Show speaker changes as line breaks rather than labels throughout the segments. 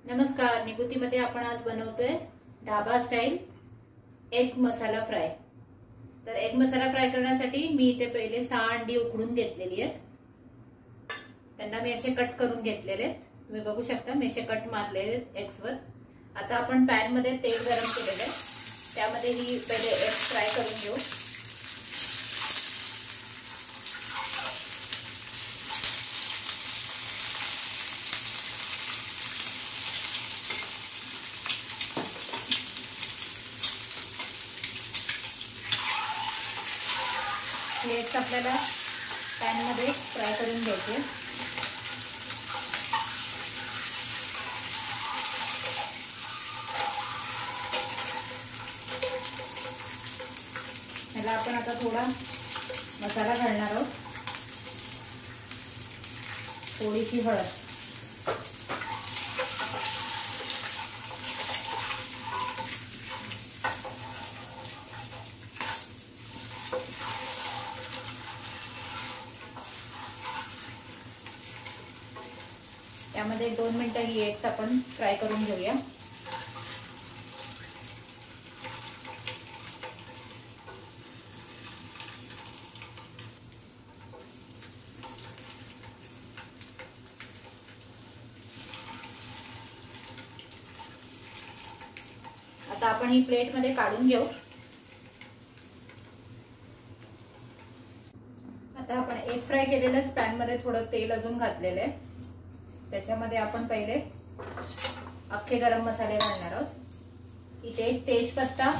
नमस्कार, निकुतीमध्ये आपण आज बनवतोय ढाबा स्टाईल एग मसाला फ्राय। तर एग मसाला फ्राय करण्यासाठी मी इथे पहिले 6 अंडी उकडून घेतलेली आहेत। त्यांना मी असे कट करून घेतलेले आहेत। तुम्ही बघू शकता मी असे कट मारलेले आहेत एग्स वर। आता आपण पॅन मध्ये तेल गरम केलेले आहे, त्यामध्ये ही पहिले एग फ्राय करून घेऊ। एग्स आपल्याला पॅन मध्ये फ्राय करून घ्यायचे। याला आपण आता थोडा मसाला घालणार आहोत। थोडीशी हळद, यामध्ये 2 मिनिटं ही एग्स आपण फ्राय करून घेऊया। आता आपण ही प्लेट मध्ये काढून घेऊ। आता आपण एग फ्राय केलेलं पॅन मध्ये थोडं तेल अजून घातलेलं आहे। त्याच्यामध्ये आपण पहिले अख्खे गरम मसाले घालणार आहोत। इथे 1 तेजपत्ता,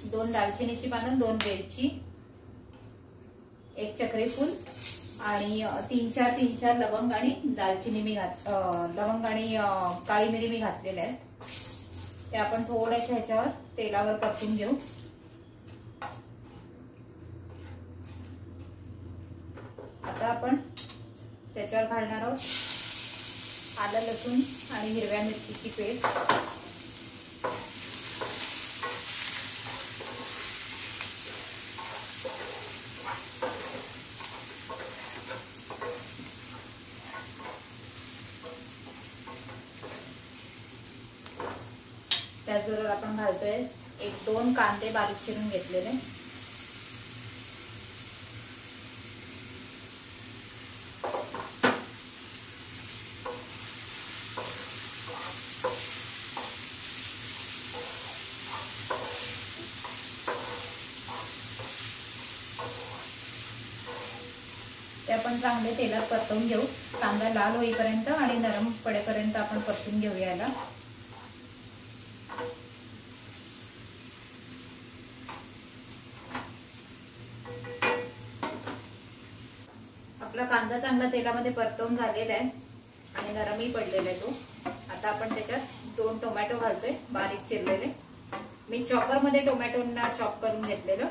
2 दालचिनीची पानं, 2 वेलची, 1 चक्री फूल आणि 3-4 लवंग आणि दालचिनी मी लवंग आणि काळी मिरी मी घातलेले आहेत। ते आपण थोड्याशा ह्याच्यावर तेलावर परतून घेऊ। आता आपण त्याच्यावर घालणार आहोत आलं, लसूण आणि हिरव्या मिरचीची पेस्ट। त्याचबरोबर आपण घालतोय 1-2 कांदे बारीक चिरून घेतलेले। ते आपण चांगले तेलात परतवून घेऊ। कांदा लाल होईपर्यंत आणि नरम पडेपर्यंत आपण परतून घेऊया याला। आपला कांदा चांगला तेलामध्ये परतवून झालेला आहे आणि नरमही पडलेला आहे तो। आता आपण त्याच्यात 2 टोमॅटो घालतोय बारीक चिरलेले। मी चॉपर मध्ये टोमॅटोंना चॉप करून घेतलेलं।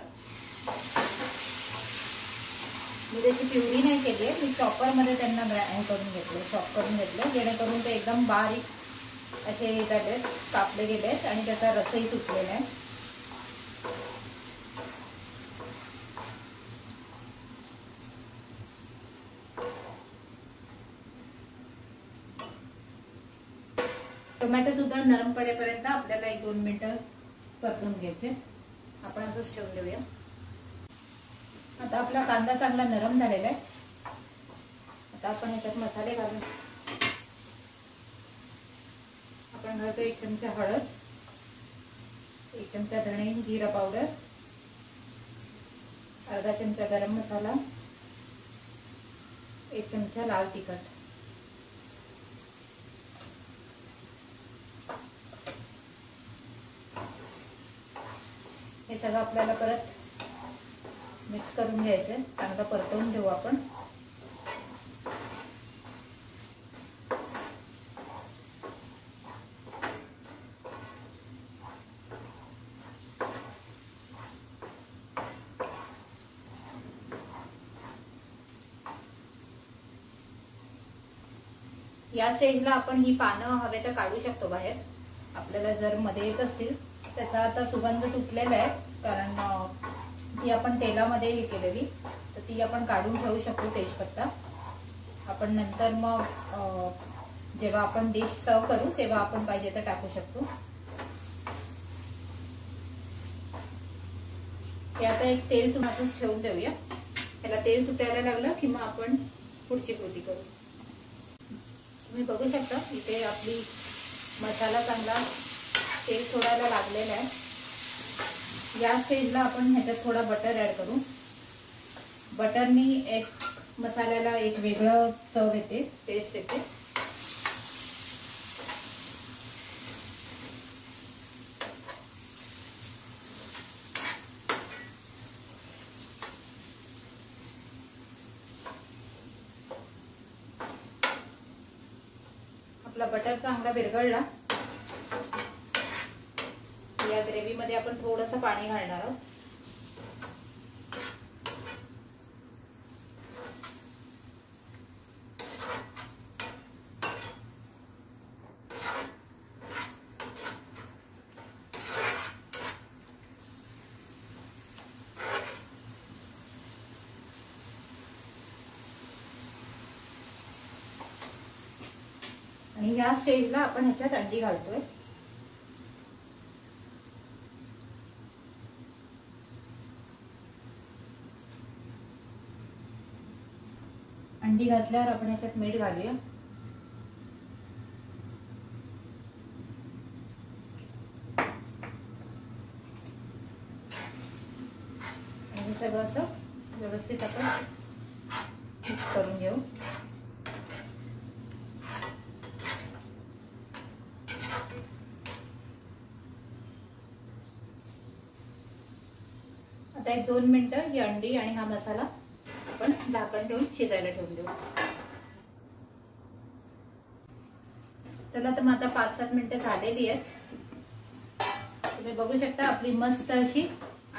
मी त्याची प्युरी नाही केली आहे, मी चॉपर मध्ये त्यांना करून घेतलं, चॉप करून घेतलं, जेणेकरून ते एकदम बारीक असे झाले, कापले गेले आहेत आणि त्याचा रसही सुटलेला आहे। टोमॅटो सुद्धा नरम पडेपर्यंत आपल्याला 1-2 मिनिटं परतून घ्यायचे। आपण असंच ठेवून देऊया। आता आपला कांदा चांगला नरम झालेला आहे। आता आपण याच्यात मसाले घालू। आपण घालतो 1 चमचा हळद, 1 चमचा धणे जिरा पावडर, अर्धा चमचा गरम मसाला, 1 चमचा लाल तिखट। हे सगळं आपल्याला परत मिक्स करून घ्यायचं, चांगलं परतवून घेऊ आपण। या स्टेजला आपण ही पानं हवे तर काढू शकतो बाहेर। आपल्याला जर मध्ये येत असतील, त्याचा आता सुगंध सुटलेला आहे कारण ती आपण तेलामध्ये हे केलेली, तर ती आपण काढून ठेवू शकतो तेजपत्ता। आपण नंतर मग जेव्हा आपण डिश सर्व करू तेव्हा आपण पाहिजे तर टाकू शकतो। हे आता एक तेल सुटून ठेवून देऊया। त्याला तेल सुटायला लागलं की मग आपण पुढची कृती करू। तुम्ही बघू शकता इथे आपली मसाला चांगला तेल सोडायला लागलेला आहे। या स्टेजला आपण ह्याच्यात थोडा बटर ऍड करू। बटरनी एक मसाल्याला एक वेगळं चव येते, टेस्ट येते। आपला बटर चांगला विरघळला। या ग्रेव्ही मध्ये आपण थोडंसं पाणी घालणार आहोत। आणि या स्टेजला आपण ह्याच्यात अंडी घालतोय। अंडी घातल्यावर आपण ह्याच्यात मीठ घालूया। आणि सगळं असं व्यवस्थित आपण मिक्स करून घेऊ। आता 1-2 मिनिटं ही अंडी आणि हा मसाला आपण झाकण ठेवून शिजायला ठेवून देऊ। चला तर मग आता 5-7 मिनिटं झालेली आहेत। तुम्ही बघू शकता आपली मस्त अशी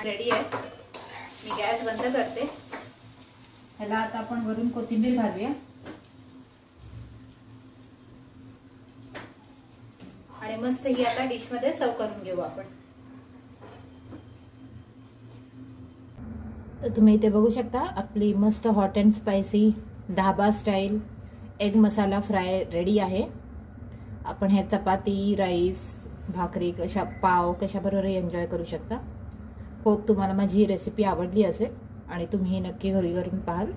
रेडी आहे। मी गॅस बंद करते। ह्याला आता आपण वरून कोथिंबीर घालूया आणि मस्त ही आता डिश मध्ये सर्व करून घेऊ आपण। तर तुम्ही इथे बघू शकता आपली मस्त hot and spicy dhaba style egg masala fry ready आहे। आपण हे चपाती, राईस, भाकरी, पाव कशाबरोबरही एन्जॉय करू शकता। होप तुम्हाला माझी ही रेसिपी आवडली असेल आणि तुम्ही ही नक्की घरी करून पाहाल।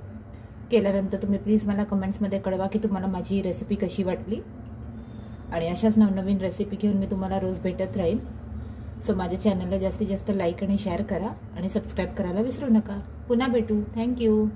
केल्यानंतर तुम्ही प्लीज मला कमेंट्समध्ये कळवा की तुम्हाला माझी ही रेसिपी कशी वाटली। आणि अशाच नवनवीन रेसिपी घेऊन मी तुम्हाला रोज भेटत राहील। सो माझ्या चॅनलला जास्तीत जास्त लाईक आणि शेअर करा आणि सबस्क्राईब करायला विसरू नका। पुन्हा भेटू। थँक्यू।